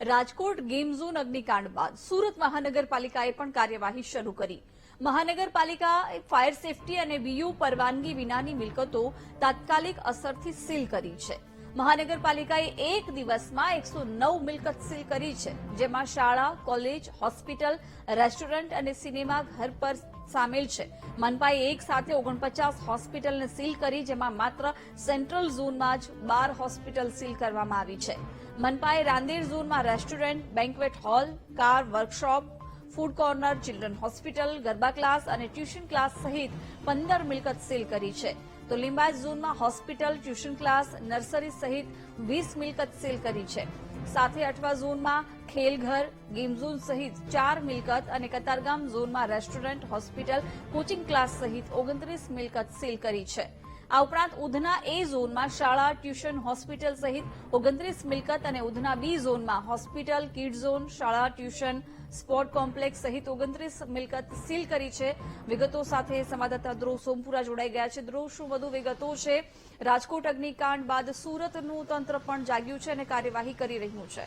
Rajkot game zone અગ્નિકાંડ બાદ સુરત મહાનગરપાલિકાએ પણ કાર્યવાહી શરૂ કરી। મહાનગરપાલિકાએ ફાયર સેફટી અને બીયુ પરવાનગી વિનાની મિલકતો તાત્કાલિક અસરથી સીલ કરી છે। મહાનગરપાલિકાએ એક દિવસમાં 109 મિલકત સીલ કરી છે, જેમાં શાળા, કોલેજ, હોસ્પિટલ, રેસ્ટોરન્ટ અને સિનેમાઘર પર સામેલ છે। મનપાએ એક સાથે 49 હોસ્પિટલને સીલ કરી, જેમાં માત્ર સેન્ટ્રલ ઝોનમાં જ 12 હોસ્પિટલ સીલ કરવામાં આવી છે। મનપાએ રાંદેર ઝોનમાં restaurant, banquet hall, car workshop, food corner, children hospital, garba class અને ટ્યુશન ક્લાસ સહિત 15 મિલકત સીલ કરી છે। તો લિંબાયત ઝોનમાં હોસ્પિટલ, ટ્યુશન ક્લાસ, નર્સરી સહિત 20 મિલકત સીલ કરી છે। સાથે અઠવા ઝોનમાં ખેલઘર, ગેમ ઝોન સહિત 4 મિલકત અને કતારગામ ઝોનમાં રેસ્ટોરન્ટ, હોસ્પિટલ, કોચિંગ ક્લાસ સહિત 29 મિલકત સીલ કરી છે। આ ઉપરાંત ઉધના એ ઝોનમાં શાળા, ટ્યુશન, હોસ્પિટલ સહિત 29 મિલકત અને ઉધના બી ઝોનમાં હોસ્પિટલ, કિડ ઝોન, શાળા, ટ્યુશન, સ્પોર્ટ કોમ્પ્લેક્સ સહિત 29 મિલકત સીલ કરી છે। વિગતો સાથે સંવાદદાતા ધ્રુવ સોમપુરા જોડાઈ ગયા છે। ધ્રુવ, શું વધુ વિગતો છે? રાજકોટ અગ્નિકાંડ બાદ સુરતનું તંત્ર પણ જાગ્યું છે અને કાર્યવાહી કરી રહ્યું છે।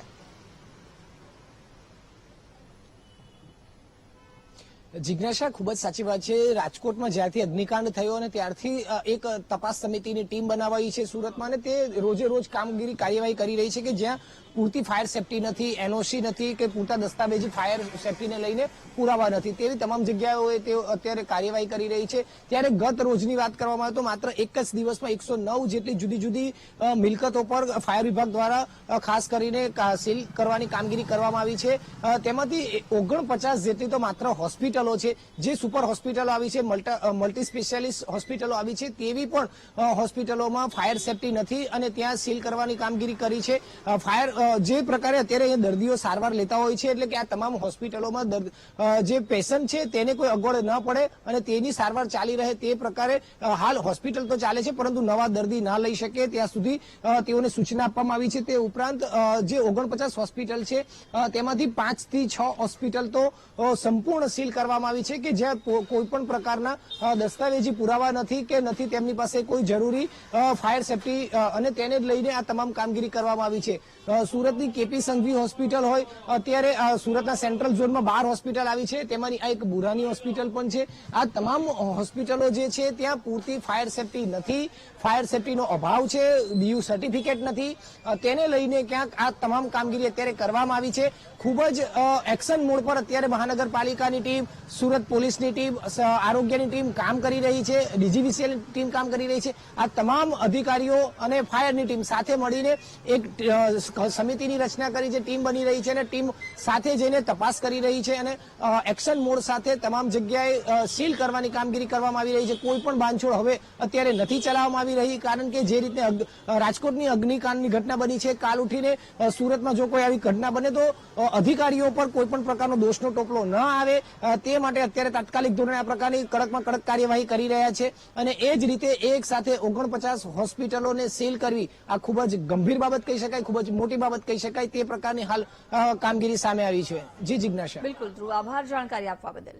જિજ્ઞાસા, ખૂબ જ સાચી વાત છે। રાજકોટમાં જ્યારથી અગ્નિકાંડ થયો અને ત્યારથી એક તપાસ સમિતિની ટીમ બનાવાઈ છે સુરતમાં, અને તે રોજે રોજ કામગીરી કાર્યવાહી કરી રહી છે કે જ્યાં પૂરતી ફાયર સેફટી નથી, એનઓસી નથી કે પૂરતા દસ્તાવેજી ફાયર સેફટીને લઈને પુરાવા નથી, તેવી તમામ જગ્યાઓએ તેઓ અત્યારે કાર્યવાહી કરી રહી છે। ત્યારે ગત રોજની વાત કરવામાં આવે તો માત્ર એક જ દિવસમાં 109 જેટલી જુદી જુદી મિલકતો પર ફાયર વિભાગ દ્વારા ખાસ કરીને સીલ કરવાની કામગીરી કરવામાં આવી છે। તેમાંથી 49 જેટલી તો માત્ર હોસ્પિટલો છે, જે સુપર હોસ્પિટલો આવી છે, મલ્ટી સ્પેશિયાલિસ્ટ હોસ્પિટલો આવી છે, તેવી પણ હોસ્પિટલોમાં ફાયર સેફટી નથી અને ત્યાં સીલ કરવાની કામગીરી કરી છે। ફાયર જે પ્રકારે અત્યારે દર્દીઓ સારવાર લેતા હોય છે, એટલે કે આ તમામ હોસ્પિટલોમાં જે પેશન્ટ છે તેને કોઈ અગવડ ન પડે અને તેની સારવાર ચાલી રહે તે પ્રકારે હાલ હોસ્પિટલ તો ચાલે છે, પરંતુ નવા દર્દી ના લઈ શકે ત્યાં સુધી તેઓને સૂચના આપવામાં આવી છે। તે ઉપરાંત જે 49 હોસ્પિટલ છે તેમાંથી 5 થી 6 હોસ્પિટલ તો સંપૂર્ણ સીલ કરવામાં આવી છે કે જ્યાં કોઈ પણ પ્રકારના દસ્તાવેજી પુરાવા નથી કે નથી તેમની પાસે કોઈ જરૂરી ફાયર સેફટી, અને તેને લઈને આ તમામ કામગીરી કરવામાં આવી છે। સુરતની કેપી સંઘવી હોસ્પિટલ હોય, અત્યારે સુરતના સેન્ટ્રલ ઝોનમાં 12 હોસ્પિટલ આવી છે, તેમાંની આ એક બુરાની હોસ્પિટલ પણ છે। આ તમામ હોસ્પિટલો જે છે ત્યાં પૂરતી ફાયર સેફટી નથી, ફાયર સેફટીનો અભાવ છે, બીયુ સર્ટિફિકેટ નથી, તેને લઈને ક્યાંક આ તમામ કામગીરી અત્યારે કરવામાં આવી છે। ખૂબ જ એક્શન મોડ પર અત્યારે મહાનગરપાલિકાની ટીમ, સુરત પોલીસની ટીમ, આરોગ્યની ટીમ કામ કરી રહી છે, ડીજીવીસીએલની ટીમ કામ કરી રહી છે। આ તમામ અધિકારીઓ અને ફાયરની ટીમ સાથે મળીને એક સમિતિની રચના કરી છે, ટીમ બની રહી છે અને ટીમ સાથે જઈને તપાસ કરી રહી છે અને એક્શન મોડ સાથે તમામ જગ્યાએ સીલ કરવાની કામગીરી કરવામાં આવી રહી છે। કોઈ પણ બાંધછોડ હવે અત્યારે નથી ચલાવવામાં આવી રહી, કારણ કે જે રીતે રાજકોટની અગ્નિકાંડની ઘટના બની છે, કાલ ઉઠીને સુરતમાં જો કોઈ આવી ઘટના બને તો અધિકારીઓ પર કોઈ પણ પ્રકારનો દોષનો ટોપલો ન આવે, તે માટે અત્યારે તાત્કાલિક ધોરણે આ પ્રકારની કડકમાં કડક કાર્યવાહી કરી રહ્યા છે। અને એ જ રીતે એક સાથે 49 હોસ્પિટલોને સીલ કરવી આ ખૂબ જ ગંભીર બાબત કહી શકાય, ખૂબ જ મોટી બાબત કહી શકાય, તે પ્રકારની હાલ કામગીરી સામે આવી છે। જી જિજ્ઞાસા। બિલકુલ ધ્રુવ, આભાર જાણકારી આપવા બદલ।